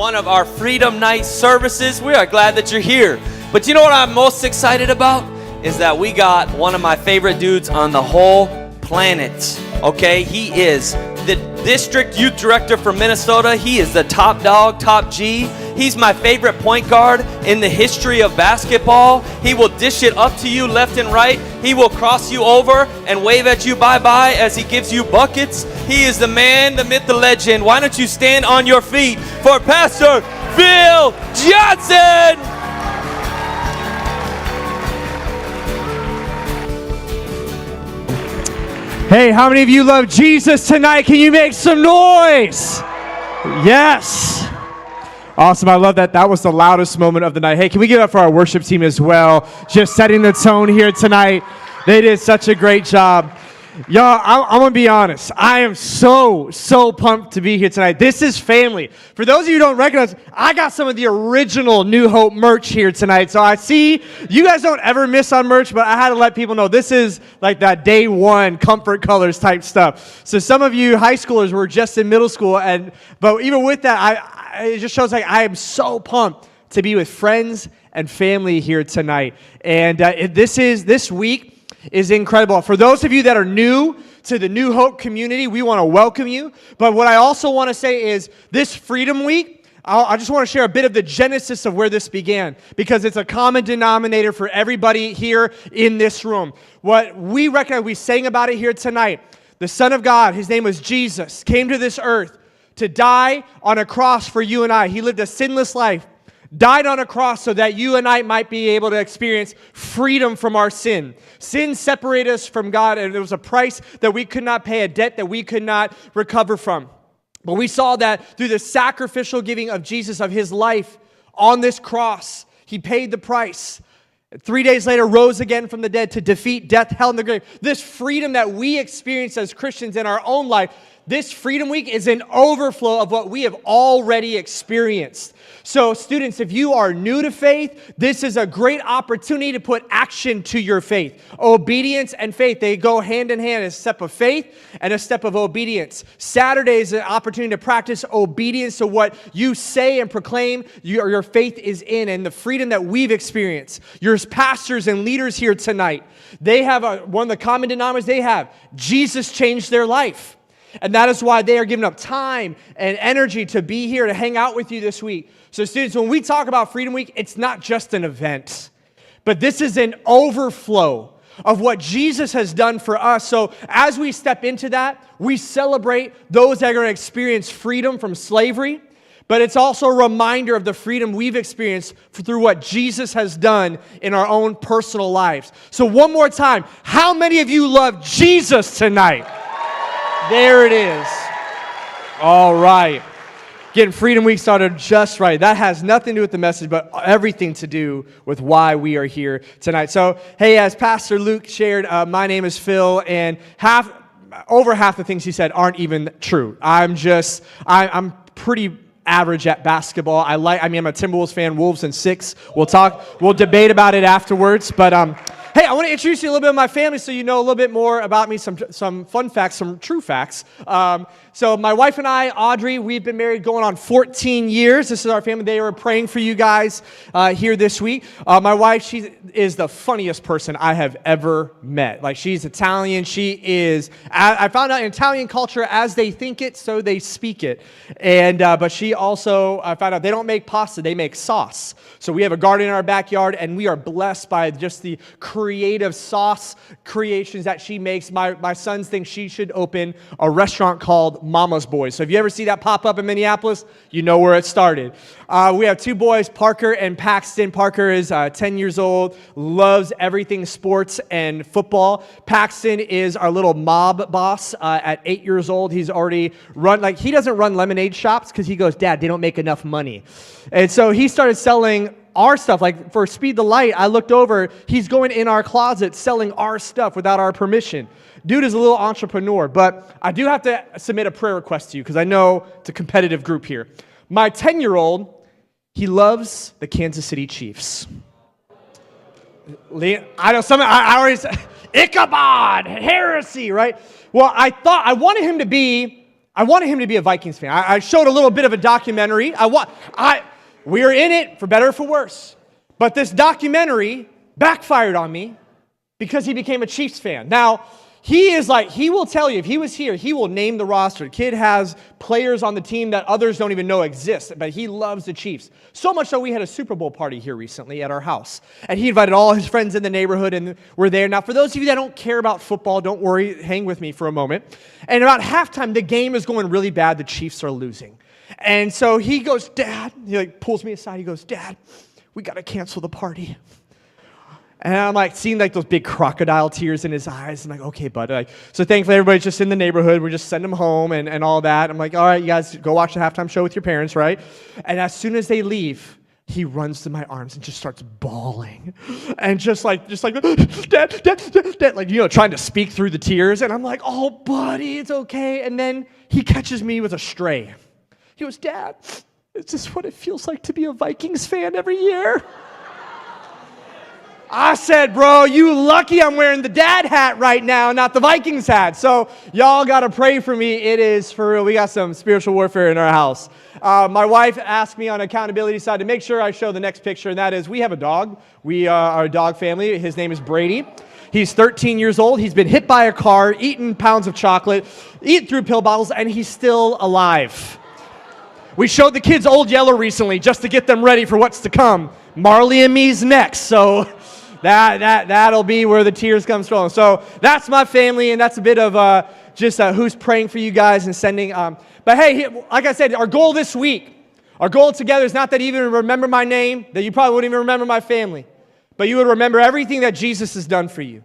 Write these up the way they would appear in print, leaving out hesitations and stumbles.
one of our Freedom Night services. We are glad that you're here. But you know what I'm most excited about? Is that we got one of my favorite dudes on the whole planet. Okay, he is the district youth director for Minnesota. He is the top dog, top G. He's my favorite point guard in the history of basketball. He will dish it up to you left and right. He will cross you over and wave at you bye-bye as he gives you buckets. He is the man, the myth, the legend. Why don't you stand on your feet for Pastor Phil Johnson? Hey, how many of you love Jesus tonight? Can you make some noise? Yes. Awesome. I love that. That was the loudest moment of the night. Hey, can we give it up for our worship team as well? Just setting the tone here tonight. They did such a great job. Y'all, I'm going to be honest. I am so pumped to be here tonight. This is family. For those of you who don't recognize, I got some of the original New Hope merch here tonight. So I see you guys don't ever miss on merch, but I had to let people know this is like that day one comfort colors type stuff. So some of you high schoolers were just in middle school, but even with that, it just shows like I am so pumped to be with friends and family here tonight. And this week is incredible. For those of you that are new to the New Hope community, we want to welcome you. But what I also want to say is this Freedom Week, I just want to share a bit of the genesis of where this began, because it's a common denominator for everybody here in this room. What we recognize, we sang about it here tonight. The Son of God, his name was Jesus, came to this earth to die on a cross for you and I. He lived a sinless life, died on a cross so that you and I might be able to experience freedom from our sin. Sin separated us from God, and there was a price that we could not pay, a debt that we could not recover from. But we saw that through the sacrificial giving of Jesus, of his life on this cross, he paid the price. 3 days later, rose again from the dead to defeat death, hell, and the grave. This freedom that we experience as Christians in our own life, this Freedom Week is an overflow of what we have already experienced. So students, if you are new to faith, this is a great opportunity to put action to your faith. Obedience and faith, they go hand in hand, a step of faith and a step of obedience. Saturday is an opportunity to practice obedience to what you say and proclaim your faith is in, and the freedom that we've experienced. Your pastors and leaders here tonight, they have one of the common denominators they have. Jesus changed their life. And that is why they are giving up time and energy to be here, to hang out with you this week. So students, when we talk about Freedom Week, it's not just an event, but this is an overflow of what Jesus has done for us. So as we step into that, we celebrate those that are going to experience freedom from slavery, but it's also a reminder of the freedom we've experienced through what Jesus has done in our own personal lives. So one more time, how many of you love Jesus tonight? There it is. All right. Getting Freedom Week started just right. That has nothing to do with the message, but everything to do with why we are here tonight. So, hey, as Pastor Luke shared, my name is Phil, and over half the things he said aren't even true. I'm pretty average at basketball. I'm a Timberwolves fan, Wolves and 6. We'll debate about it afterwards, but hey, I want to introduce you a little bit of my family so you know a little bit more about me, some fun facts, some true facts. So my wife and I, Audrey, we've been married going on 14 years. This is our family. They were praying for you guys here this week. My wife, she is the funniest person I have ever met. Like, she's Italian. I found out in Italian culture, as they think it, so they speak it. And but she also, I found out they don't make pasta, they make sauce. So we have a garden in our backyard, and we are blessed by just the creative sauce creations that she makes. My sons think she should open a restaurant called Mama's Boys. So if you ever see that pop up in Minneapolis, you know where it started. We have 2 boys, Parker and Paxton. Parker is 10 years old, loves everything sports and football. Paxton is our little mob boss at 8 years old. He's already he doesn't run lemonade shops because he goes, Dad, they don't make enough money. And so he started selling our stuff. Like for Speed the Light, I looked over, he's going in our closet selling our stuff without our permission. Dude is a little entrepreneur, but I do have to submit a prayer request to you because I know it's a competitive group here. My 10-year-old, he loves the Kansas City Chiefs. I know I already said, Ichabod, heresy, right? Well, I wanted him to be I wanted him to be a Vikings fan. I showed a little bit of a documentary. We were in it for better or for worse. But this documentary backfired on me because he became a Chiefs fan. Now, he will tell you, if he was here, he will name the roster. The kid has players on the team that others don't even know exist, but he loves the Chiefs. So much so we had a Super Bowl party here recently at our house. And he invited all his friends in the neighborhood, and we're there. Now, for those of you that don't care about football, don't worry, hang with me for a moment. And about halftime, the game is going really bad. The Chiefs are losing. And so he goes, Dad, he pulls me aside. He goes, Dad, we got to cancel the party. And I'm seeing those big crocodile tears in his eyes. I'm like, okay, bud. So thankfully everybody's just in the neighborhood. We're just sending them home and all that. I'm like, all right, you guys go watch the halftime show with your parents, right? And as soon as they leave, he runs to my arms and just starts bawling. And just like, Dad, trying to speak through the tears. And I'm like, oh, buddy, it's okay. And then he catches me with a stray. He goes, Dad, is this what it feels like to be a Vikings fan every year? I said, bro, you lucky I'm wearing the dad hat right now, not the Vikings hat. So y'all got to pray for me. It is for real. We got some spiritual warfare in our house. My wife asked me on accountability side to make sure I show the next picture, and that is we have a dog. We are a dog family. His name is Brady. He's 13 years old. He's been hit by a car, eaten pounds of chocolate, eaten through pill bottles, and he's still alive. We showed the kids Old Yeller recently just to get them ready for what's to come. Marley and me's next, so that'll be where the tears come from. So that's my family, and that's a bit of just who's praying for you guys and sending. But hey, like I said, our goal this week, our goal together is not that you even remember my name, that you probably wouldn't even remember my family, but you would remember everything that Jesus has done for you.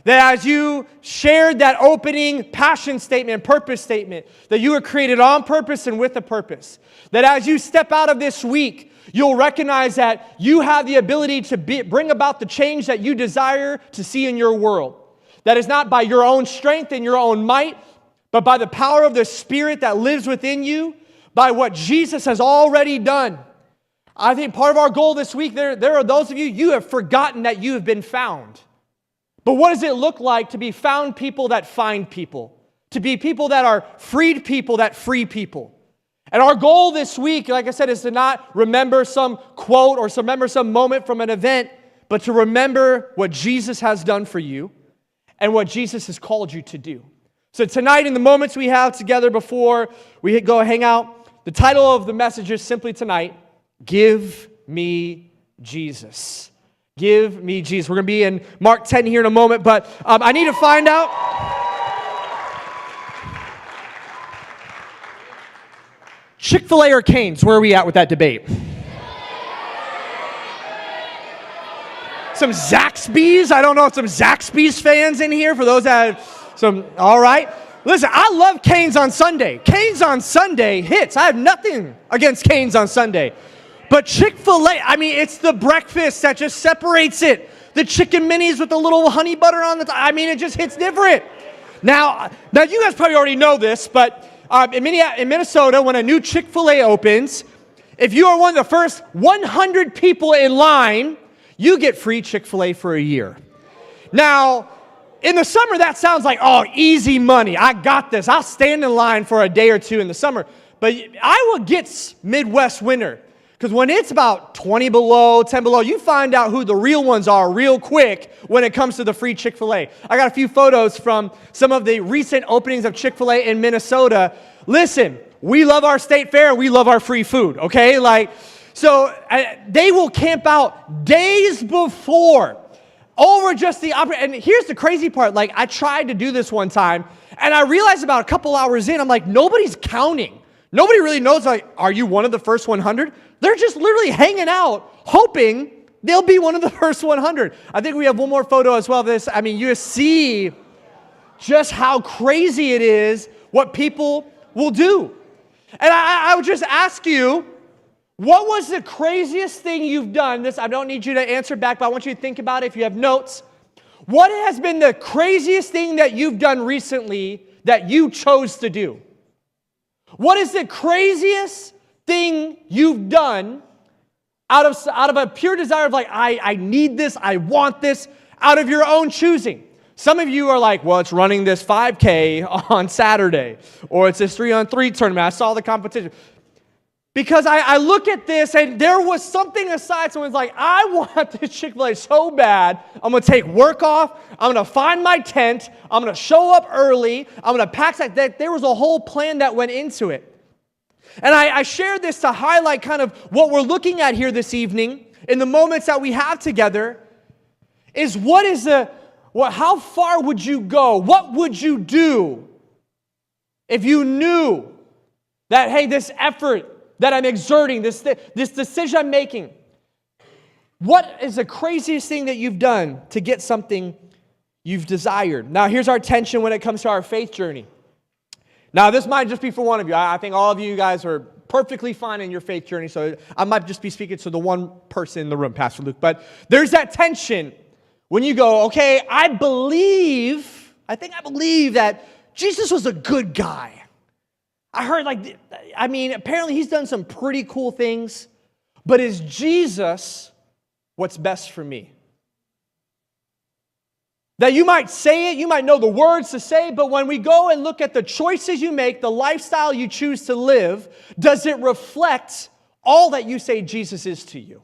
That as you shared that opening passion statement, purpose statement, that you were created on purpose and with a purpose. That as you step out of this week, you'll recognize that you have the ability to bring about the change that you desire to see in your world. That is not by your own strength and your own might, but by the power of the Spirit that lives within you, by what Jesus has already done. I think part of our goal this week, there are those of you, you have forgotten that you have been found. But what does it look like to be found people that find people? To be people that are freed people that free people. And our goal this week, like I said, is to not remember some quote or remember some moment from an event, but to remember what Jesus has done for you and what Jesus has called you to do. So tonight, in the moments we have together before we go hang out, the title of the message is simply tonight, Give Me Jesus. Give me Jesus. We're going to be in Mark 10 here in a moment, but I need to find out. Chick-fil-A or Cane's? Where are we at with that debate? Some Zaxby's? I don't know if some Zaxby's fans in here. For those that have some, all right. Listen, I love Cane's on Sunday. Cane's on Sunday hits. I have nothing against Cane's on Sunday. But Chick-fil-A, it's the breakfast that just separates it. The chicken minis with the little honey butter on the top. It just hits different. Now you guys probably already know this, but in Minnesota, when a new Chick-fil-A opens, if you are one of the first 100 people in line, you get free Chick-fil-A for a year. Now, in the summer, that sounds like, oh, easy money. I got this. I'll stand in line for a day or two in the summer. But Iowa gets Midwest winter. Because when it's about 20 below, 10 below, you find out who the real ones are real quick when it comes to the free Chick-fil-A. I got a few photos from some of the recent openings of Chick-fil-A in Minnesota. Listen, we love our state fair. We love our free food, okay? So they will camp out days before over just the and here's the crazy part. I tried to do this one time, and I realized about a couple hours in, I'm like, nobody's counting. Nobody really knows, are you one of the first 100? They're just literally hanging out, hoping they'll be one of the first 100. I think we have one more photo as well of this. You see just how crazy it is what people will do. And I would just ask you, what was the craziest thing you've done? I don't need you to answer back, but I want you to think about it if you have notes. What has been the craziest thing that you've done recently that you chose to do? What is the craziest thing you've done out of a pure desire of I need this, I want this, out of your own choosing? Some of you are like, well, it's running this 5K on Saturday, or it's this 3-on-3 tournament. I saw the competition. Because I look at this, and there was something aside. Someone's like, I want this Chick-fil-A so bad. I'm going to take work off. I'm going to find my tent. I'm going to show up early. I'm going to pack that. There was a whole plan that went into it. And I share this to highlight kind of what we're looking at here this evening in the moments that we have together is how far would you go? What would you do if you knew that, hey, this effort that I'm exerting, this decision I'm making, what is the craziest thing that you've done to get something you've desired? Now, here's our tension when it comes to our faith journey. Now, this might just be for one of you. I think all of you guys are perfectly fine in your faith journey, so I might just be speaking to the one person in the room, Pastor Luke. But there's that tension when you go, okay, I believe that Jesus was a good guy. I heard apparently he's done some pretty cool things, but is Jesus what's best for me? That you might say it, you might know the words to say, but when we go and look at the choices you make, the lifestyle you choose to live, does it reflect all that you say Jesus is to you?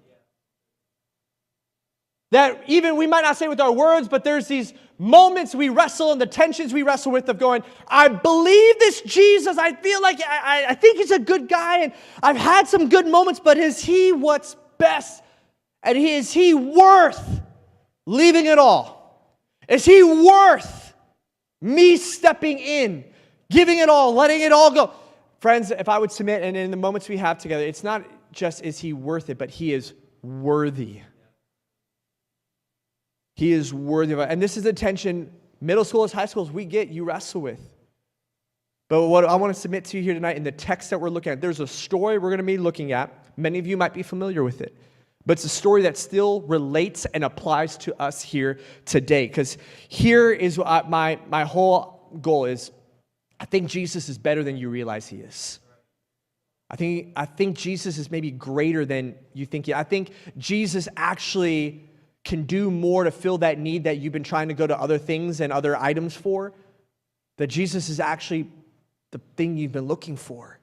That even we might not say with our words, but there's these moments we wrestle and the tensions we wrestle with of going, I believe this Jesus. I feel like I think he's a good guy and I've had some good moments, but is he what's best? And is he worth leaving it all? Is he worth me stepping in, giving it all, letting it all go? Friends, if I would submit, and in the moments we have together, it's not just is he worth it, but he is worthy. He is worthy of it. And this is the tension middle schoolers, high schools, we get, you wrestle with. But what I want to submit to you here tonight in the text that we're looking at, there's a story we're going to be looking at. Many of you might be familiar with it. But it's a story that still relates and applies to us here today. Because here is my whole goal is, I think Jesus is better than you realize he is. I think Jesus is maybe greater than you think. I think Jesus actually can do more to fill that need that you've been trying to go to other things and other items for. That Jesus is actually the thing you've been looking for.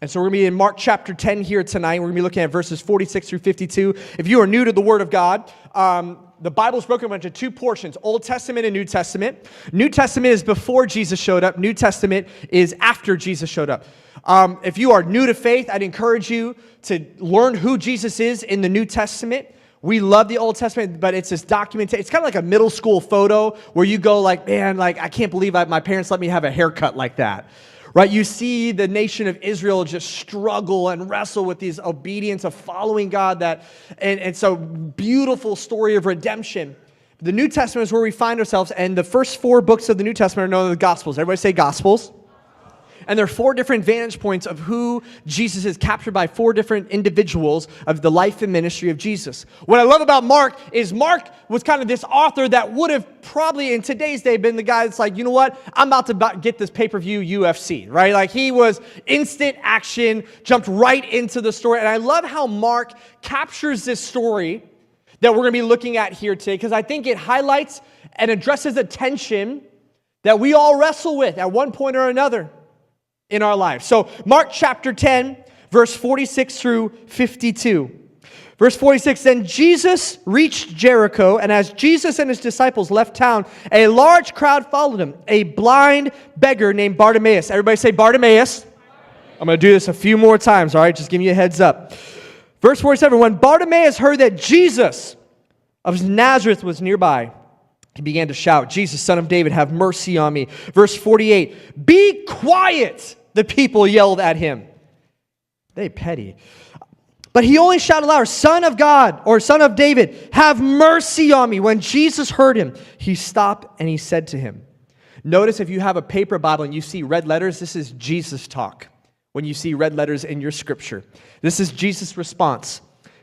And so we're going to be in Mark chapter 10 here tonight. We're going to be looking at verses 46 through 52. If you are new to the Word of God, the Bible is broken into two portions, Old Testament and New Testament. New Testament is before Jesus showed up. New Testament is after Jesus showed up. If you are new to faith, I'd encourage you to learn who Jesus is in the New Testament. We love the Old Testament, but it's this documentation. It's kind of like a middle school photo where you go like, man, like I can't believe my parents let me have a haircut like that. Right, you see the nation of Israel just struggle and wrestle with these obedience of following God. And so beautiful story of redemption. The New Testament is where we find ourselves, and the first 4 books of the New Testament are known as the Gospels. Everybody say Gospels. And there are 4 different vantage points of who Jesus is, captured by 4 different individuals of the life and ministry of Jesus. What I love about Mark is Mark was kind of this author that would have probably in today's day been the guy that's like, you know what, I'm about to get this pay-per-view UFC, right? Like he was instant action, jumped right into the story. And I love how Mark captures this story that we're going to be looking at here today, because I think it highlights and addresses a tension that we all wrestle with at one point or another in our life. So Mark chapter 10, verse 46 through 52. Verse 46, then Jesus reached Jericho, and as Jesus and his disciples left town, a large crowd followed him, a blind beggar named Bartimaeus. Everybody say Bartimaeus. I'm going to do this a few more times, all right? Just giving you a heads up. Verse 47, when Bartimaeus heard that Jesus of Nazareth was nearby, he began to shout, Jesus, Son of David, have mercy on me. Verse 48, be quiet, the people yelled at him. They petty. But he only shouted louder, Son of God, or Son of David, have mercy on me. When Jesus heard him, he stopped and he said to him. Notice if you have a paper Bible and you see red letters, this is Jesus talk. When you see red letters in your scripture, this is Jesus' response.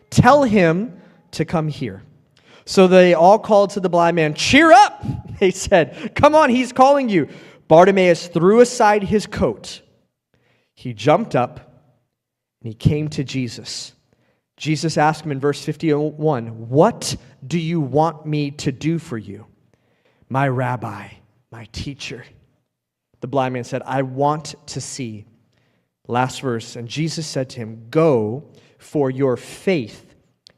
Tell him to come here. So they all called to the blind man, cheer up, they said. Come on, he's calling you. Bartimaeus threw aside his coat. He jumped up and he came to Jesus. Jesus asked him in verse 51, what do you want me to do for you? my rabbi, my teacher. The blind man said, I want to see. Last verse, and Jesus said to him, go, for your faith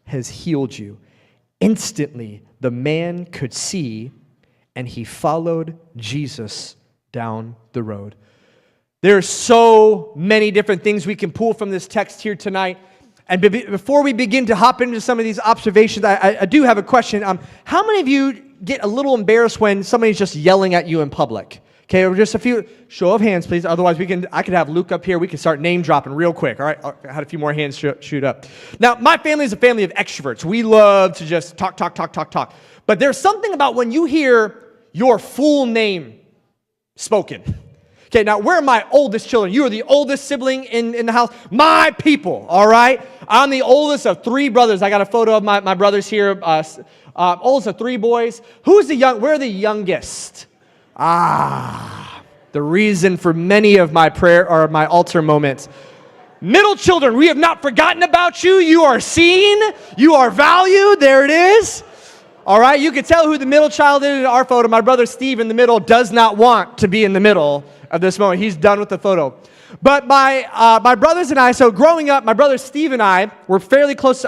has healed you. Instantly, the man could see, and he followed Jesus down the road. There are so many different things we can pull from this text here tonight. And before we begin to hop into some of these observations, I do have a question. How many of you get a little embarrassed when somebody's just yelling at you in public? Okay, just a few, show of hands, please. Otherwise, I could have Luke up here. We can start name dropping real quick. All right, I had a few more hands shoot up. Now, my family is a family of extroverts. We love to just talk. But there's something about when you hear your full name spoken. Okay, now we're my oldest children. You are the oldest sibling in the house. My people, all right? I'm the oldest of 3 brothers. I got a photo of my brothers here. Oldest of 3 boys. We're the youngest. The reason for many of my prayer or my altar moments. Middle children, we have not forgotten about you. You are seen. You are valued. There it is. All right, you can tell who the middle child is in our photo. My brother Steve in the middle does not want to be in the middle of this moment. He's done with the photo. But my brothers and I, so growing up, my brother Steve and I were fairly close,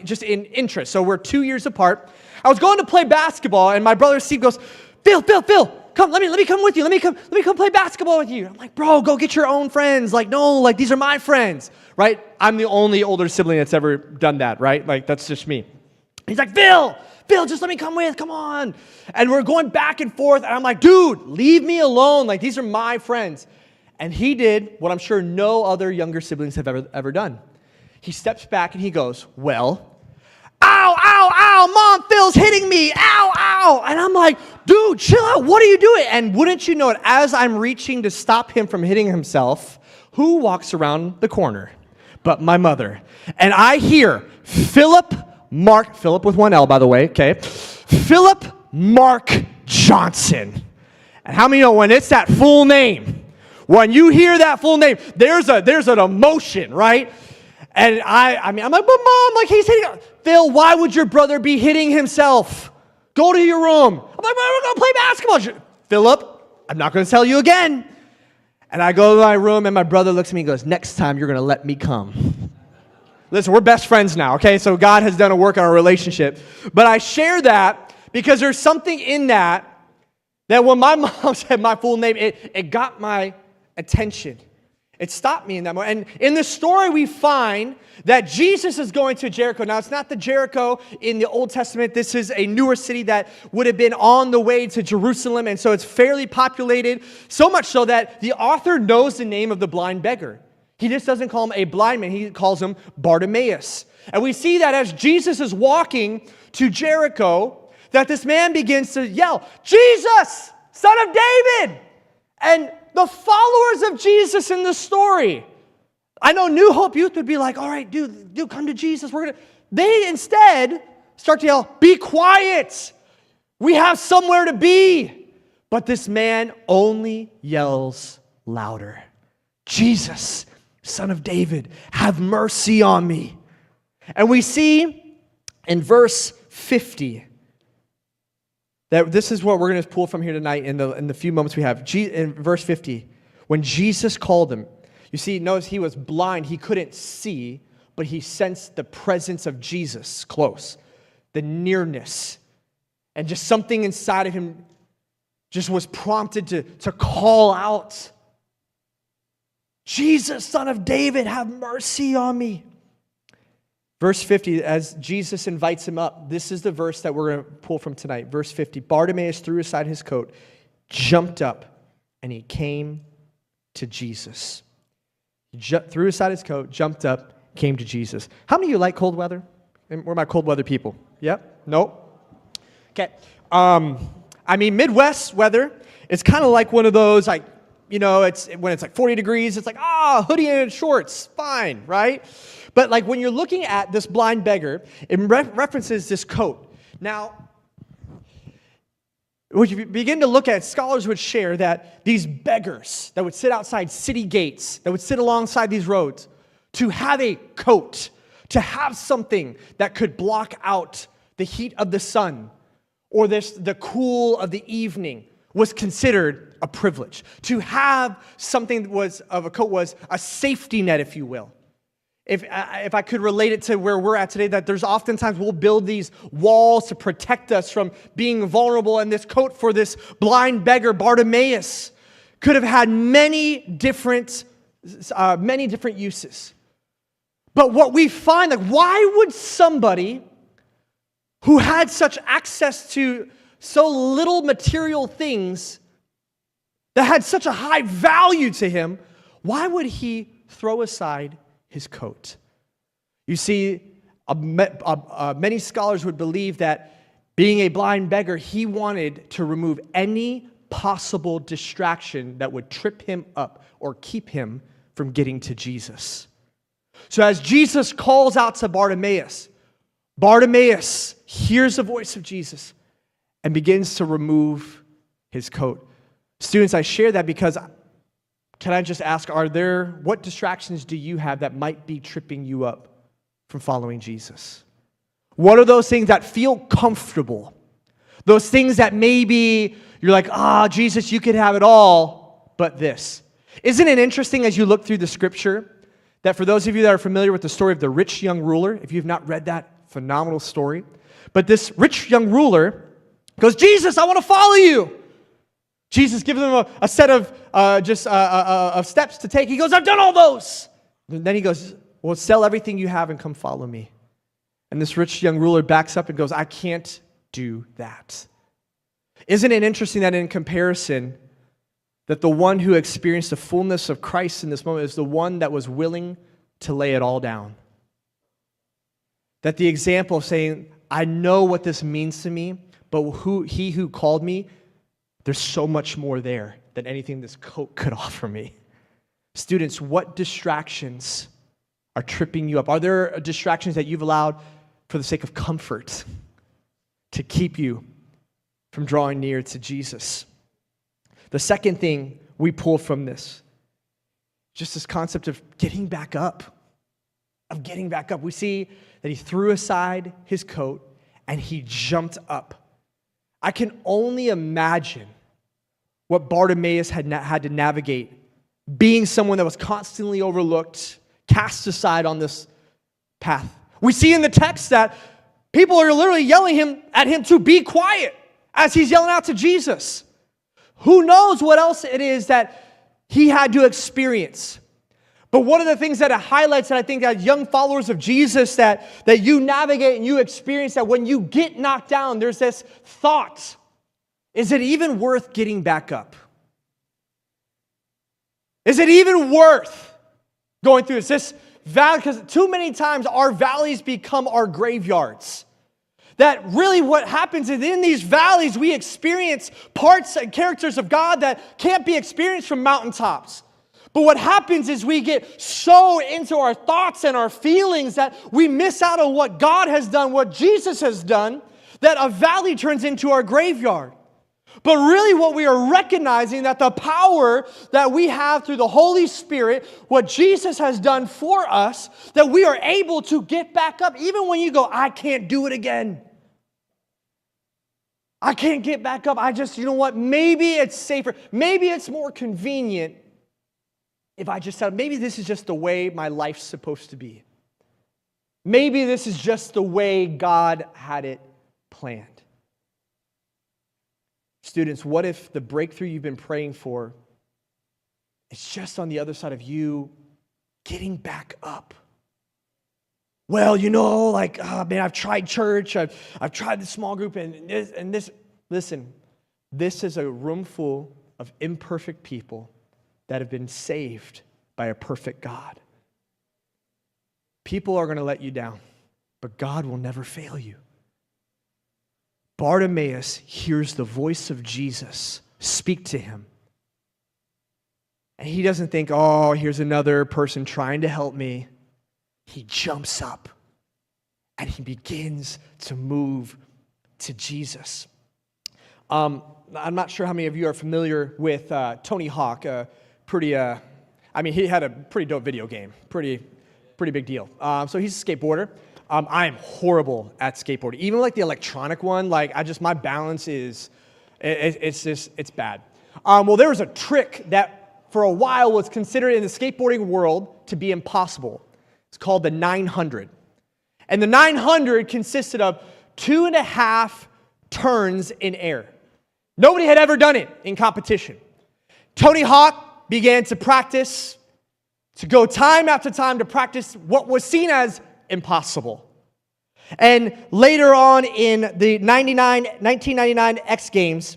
just in interest. So we're 2 years apart. I was going to play basketball, and my brother Steve goes, Phil, come, let me come with you. Let me come play basketball with you. I'm like, bro, go get your own friends. Like, no, like these are my friends, right? I'm the only older sibling that's ever done that, right? Like, that's just me. He's like, Phil, just let me come with, come on. And we're going back and forth, and I'm like, dude, leave me alone. Like, these are my friends. And he did what I'm sure no other younger siblings have ever done. He steps back and he goes, well, ow, Mom, Phil's hitting me, ow. And I'm like, dude, chill out, what are you doing? And wouldn't you know it, as I'm reaching to stop him from hitting himself, who walks around the corner but my mother? And I hear Philip with one L, by the way, okay? Philip Mark Johnson. And how many know when it's that full name, when you hear that full name, there's an emotion, right? And I'm like, but Mom, like he's hitting. Phil, why would your brother be hitting himself? Go to your room. I'm like, we're going to play basketball. Philip, I'm not going to tell you again. And I go to my room, and my brother looks at me and goes, next time you're going to let me come. Listen, we're best friends now, okay? So God has done a work on our relationship. But I share that because there's something in that when my mom said my full name, it got my attention. It stopped me in that moment. And in the story, we find that Jesus is going to Jericho. Now, it's not the Jericho in the Old Testament. This is a newer city that would have been on the way to Jerusalem. And so it's fairly populated, so much so that the author knows the name of the blind beggar. He just doesn't call him a blind man. He calls him Bartimaeus. And we see that as Jesus is walking to Jericho, that this man begins to yell, Jesus, Son of David! And the followers of Jesus in the story, I know New Hope Youth would be like, all right, dude, come to Jesus. They instead start to yell, be quiet. We have somewhere to be. But this man only yells louder. Jesus, Son of David, have mercy on me. And we see in verse 50 that this is what we're going to pull from here tonight in the few moments we have. In verse 50, when Jesus called him, you see, notice he was blind. He couldn't see, but he sensed the presence of Jesus close, the nearness. And just something inside of him just was prompted to call out, Jesus, Son of David, have mercy on me. Verse 50, as Jesus invites him up, this is the verse that we're going to pull from tonight. Verse 50, Bartimaeus threw aside his coat, jumped up, and he came to Jesus. He threw aside his coat, jumped up, came to Jesus. How many of you like cold weather? We're my cold weather people. Yep? Nope? Okay. Midwest weather, it's kind of like one of those, like, you know, it's when it's like 40 degrees, it's like, hoodie and shorts, fine, right? But like when you're looking at this blind beggar, it references this coat. Now, when you begin to look at, scholars would share that these beggars that would sit outside city gates, that would sit alongside these roads, to have a coat, to have something that could block out the heat of the sun, or the cool of the evening was considered a privilege. To have something that was of a coat was a safety net, if you will. If I could relate it to where we're at today, that there's oftentimes we'll build these walls to protect us from being vulnerable, and this coat for this blind beggar, Bartimaeus, could have had many different uses. But what we find, like, why would somebody who had such access to so little material things that had such a high value to him, why would he throw aside his coat? You see, many scholars would believe that being a blind beggar, he wanted to remove any possible distraction that would trip him up or keep him from getting to Jesus. So as Jesus calls out to Bartimaeus, Bartimaeus hears the voice of Jesus and begins to remove his coat. Students, I share that because, can I just ask, what distractions do you have that might be tripping you up from following Jesus? What are those things that feel comfortable? Those things that maybe you're like, Jesus, you could have it all, but this. Isn't it interesting as you look through the scripture that for those of you that are familiar with the story of the rich young ruler, if you've not read that phenomenal story, but this rich young ruler goes, Jesus, I want to follow you. Jesus gives him a set of steps to take. He goes, I've done all those. And then he goes, well, sell everything you have and come follow me. And this rich young ruler backs up and goes, I can't do that. Isn't it interesting that in comparison, that the one who experienced the fullness of Christ in this moment is the one that was willing to lay it all down? That the example of saying, I know what this means to me, but he who called me, there's so much more there than anything this coat could offer me. Students, what distractions are tripping you up? Are there distractions that you've allowed for the sake of comfort to keep you from drawing near to Jesus? The second thing we pull from this, just this concept of getting back up. We see that he threw aside his coat and he jumped up. I can only imagine what Bartimaeus had to navigate, being someone that was constantly overlooked, cast aside on this path. We see in the text that people are literally yelling at him to be quiet as he's yelling out to Jesus. Who knows what else it is that he had to experience. But one of the things that it highlights, and I think that young followers of Jesus that you navigate and you experience, that when you get knocked down, there's this thought, is it even worth getting back up? Is it even worth going through this valley? Because too many times our valleys become our graveyards. That really what happens is in these valleys we experience parts and characters of God that can't be experienced from mountaintops. But what happens is we get so into our thoughts and our feelings that we miss out on what God has done, what Jesus has done, that a valley turns into our graveyard. But really what we are recognizing that the power that we have through the Holy Spirit, what Jesus has done for us, that we are able to get back up even when you go, I can't do it again. I can't get back up. You know what? Maybe it's safer. Maybe it's more convenient if I just said, maybe this is just the way my life's supposed to be. Maybe this is just the way God had it planned. Students, what if the breakthrough you've been praying for is just on the other side of you getting back up? Well, I've tried church, I've tried the small group, and this. Listen, this is a room full of imperfect people that have been saved by a perfect God. People are going to let you down, but God will never fail you. Bartimaeus hears the voice of Jesus speak to him. And he doesn't think, here's another person trying to help me. He jumps up and he begins to move to Jesus. I'm not sure how many of you are familiar with Tony Hawk. He had a pretty dope video game. Pretty big deal. So he's a skateboarder. I am horrible at skateboarding. Even like the electronic one, like my balance is, it's bad. Well, there was a trick that for a while was considered in the skateboarding world to be impossible. It's called the 900. And the 900 consisted of 2.5 turns in air. Nobody had ever done it in competition. Tony Hawk began to practice, to go time after time to practice what was seen as impossible. And later on in the 1999 X Games,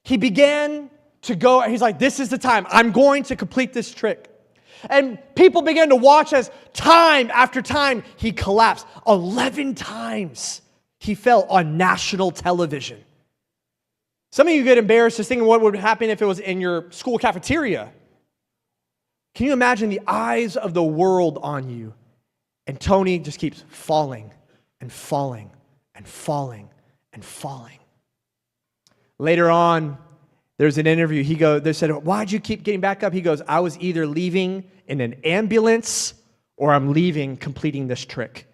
he began to go, he's like, this is the time. I'm going to complete this trick. And people began to watch as time after time he collapsed. 11 times he fell on national television. Some of you get embarrassed just thinking what would happen if it was in your school cafeteria. Can you imagine the eyes of the world on you? And Tony just keeps falling and falling and falling and falling. Later on, there's an interview. They said, why'd you keep getting back up? He goes, I was either leaving in an ambulance or I'm leaving completing this trick.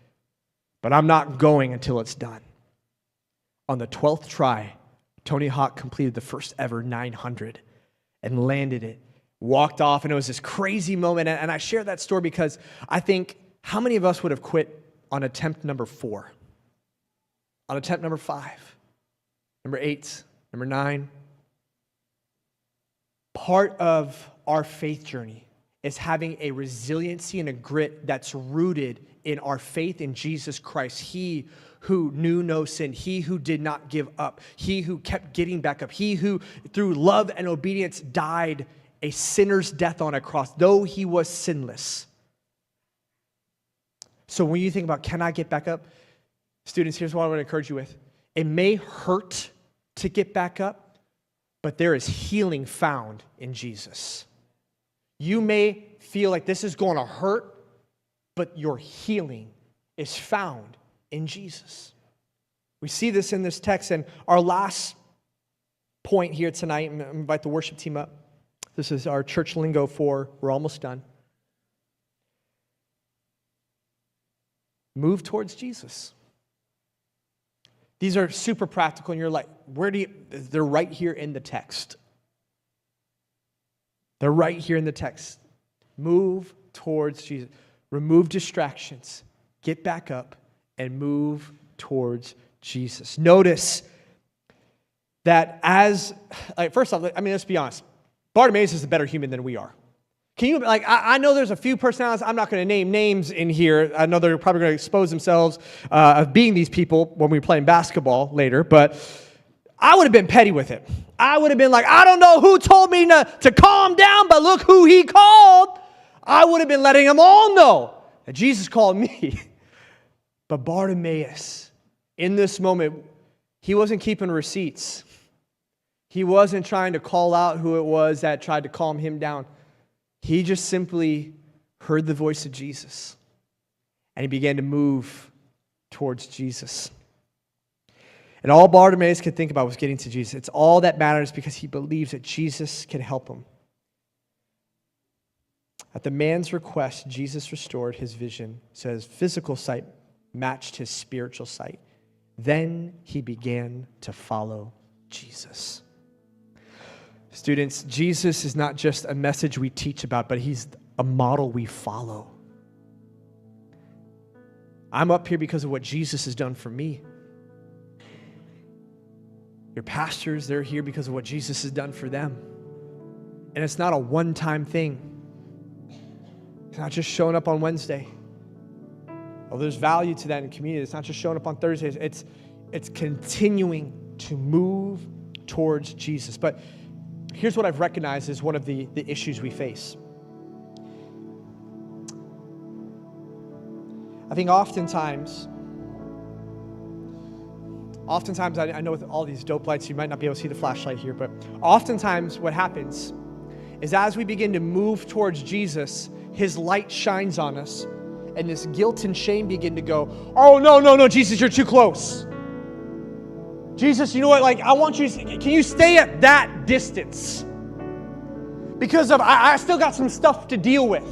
But I'm not going until it's done. On the 12th try, Tony Hawk completed the first ever 900 and landed it, walked off, and it was this crazy moment. And I share that story because I think, how many of us would have quit on attempt number 4? On attempt number 5? Number 8? Number 9? Part of our faith journey is having a resiliency and a grit that's rooted in our faith in Jesus Christ. He who knew no sin, he who did not give up, he who kept getting back up, he who through love and obedience died a sinner's death on a cross, though he was sinless. So when you think about, can I get back up? Students, here's what I want to encourage you with. It may hurt to get back up, but there is healing found in Jesus. You may feel like this is going to hurt, but your healing is found in Jesus. We see this in this text, and our last point here tonight, I'm going to invite the worship team up. This is our church lingo for we're almost done. Move towards Jesus. These are super practical, and you're like, they're right here in the text. They're right here in the text. Move towards Jesus. Remove distractions. Get back up and move towards Jesus. Notice that first off, let's be honest. Bartimaeus is a better human than we are. Can you, I know there's a few personalities, I'm not going to name names in here. I know they're probably going to expose themselves of being these people when we're playing basketball later, but I would have been petty with it. I would have been like, I don't know who told me to calm down, but look who he called. I would have been letting them all know that Jesus called me. But Bartimaeus, in this moment, he wasn't keeping receipts. He wasn't trying to call out who it was that tried to calm him down. He just simply heard the voice of Jesus, and he began to move towards Jesus. And all Bartimaeus could think about was getting to Jesus. It's all that matters because he believes that Jesus can help him. At the man's request, Jesus restored his vision so his physical sight matched his spiritual sight. Then he began to follow Jesus. Students, Jesus is not just a message we teach about, but he's a model we follow. I'm up here because of what Jesus has done for me. Your pastors, they're here because of what Jesus has done for them. And it's not a one-time thing. It's not just showing up on Wednesday. Oh, there's value to that in community. It's not just showing up on Thursdays. It's continuing to move towards Jesus. But here's what I've recognized as one of the issues we face. I think oftentimes, I know with all these dope lights, you might not be able to see the flashlight here, but oftentimes what happens is as we begin to move towards Jesus, his light shines on us, and this guilt and shame begin to go, oh, no, Jesus, you're too close. Jesus, you know what, I want you to, can you stay at that distance? Because I still got some stuff to deal with.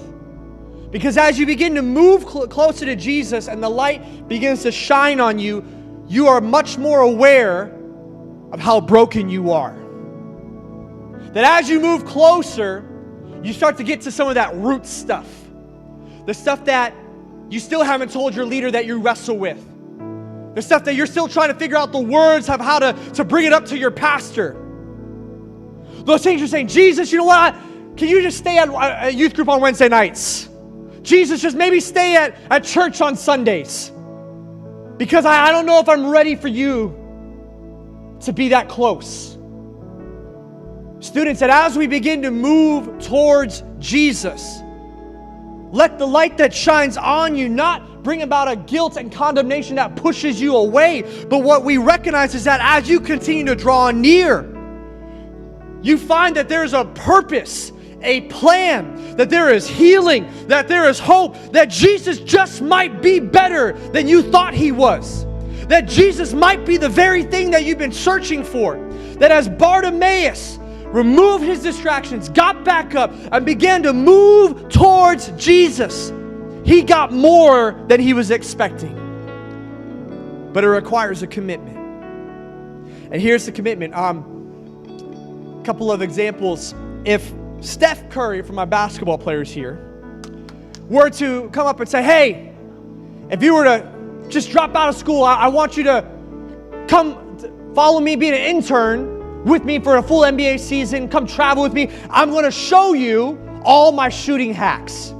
Because as you begin to move closer to Jesus and the light begins to shine on you, you are much more aware of how broken you are. That as you move closer, you start to get to some of that root stuff. The stuff that you still haven't told your leader that you wrestle with. The stuff that you're still trying to figure out the words of how to bring it up to your pastor. Those things you're saying, Jesus, you know what? Can you just stay at a youth group on Wednesday nights? Jesus, just maybe stay at church on Sundays. Because I don't know if I'm ready for you to be that close. Students, that as we begin to move towards Jesus, let the light that shines on you not bring about a guilt and condemnation that pushes you away. But what we recognize is that as you continue to draw near, you find that there's a purpose, a plan, that there is healing, that there is hope, that Jesus just might be better than you thought he was. That Jesus might be the very thing that you've been searching for. That as Bartimaeus removed his distractions, got back up, and began to move towards Jesus, he got more than he was expecting. But it requires a commitment. And here's the commitment. A couple of examples. If Steph Curry, from my basketball players here, were to come up and say, hey, if you were to just drop out of school, I want you to come follow me, be an intern with me for a full NBA season, come travel with me. I'm going to show you all my shooting hacks,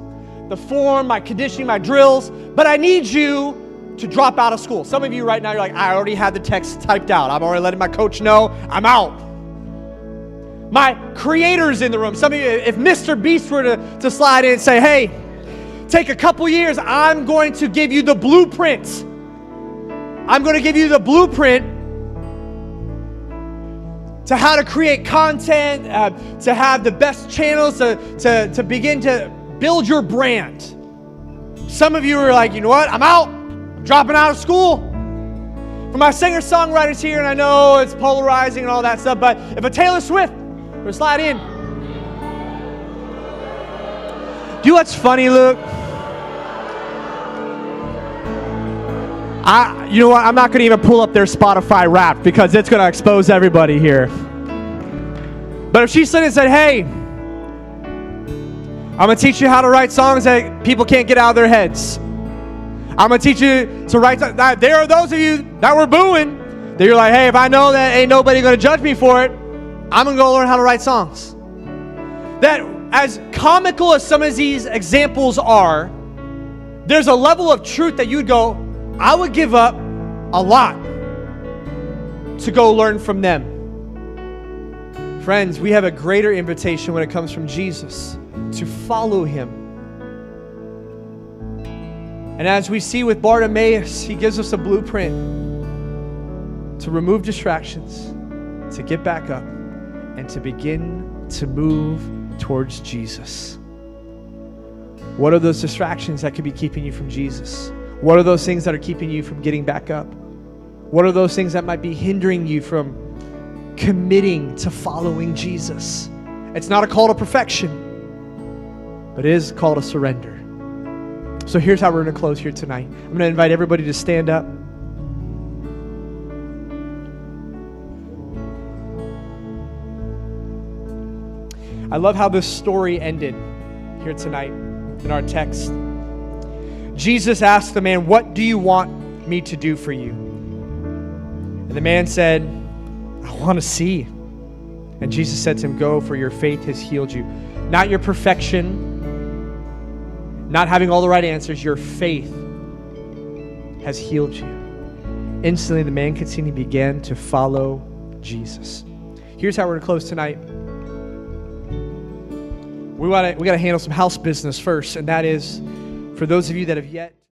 the form, my conditioning, my drills, but I need you to drop out of school. Some of you right now, you're like, I already had the text typed out. I'm already letting my coach know I'm out. My creators in the room. Some of you, if Mr. Beast were to slide in and say, hey, take a couple years, I'm going to give you the blueprint. I'm going to give you the blueprint to how to create content, to have the best channels, to begin to build your brand. Some of you are like, you know what, I'm out. I'm dropping out of school. For my singer-songwriters here, and I know it's polarizing and all that stuff, but if a Taylor Swift were to slide in. Do you know what's funny, Luke? You know what? I'm not going to even pull up their Spotify Wrapped because it's going to expose everybody here. But if she slid in and said, hey, I'm going to teach you how to write songs that people can't get out of their heads. I'm going to teach you to write. There are those of you that were booing, that you're like, hey, if I know that ain't nobody going to judge me for it, I'm going to go learn how to write songs. That as comical as some of these examples are, there's a level of truth that you'd go, I would give up a lot to go learn from them. Friends, we have a greater invitation when it comes from Jesus to follow him. And as we see with Bartimaeus, he gives us a blueprint to remove distractions, to get back up, and to begin to move towards Jesus. What are those distractions that could be keeping you from Jesus? What are those things that are keeping you from getting back up? What are those things that might be hindering you from committing to following Jesus? It's not a call to perfection, but it is a call to surrender. So here's how we're going to close here tonight. I'm going to invite everybody to stand up. I love how this story ended here tonight in our text. Jesus asked the man, what do you want me to do for you? And the man said, I want to see. And Jesus said to him, go, for your faith has healed you. Not your perfection, not having all the right answers, your faith has healed you. Instantly the man could see and he began to follow Jesus. Here's how we're going to close tonight. We got to handle some house business first, and that is for those of you that have yet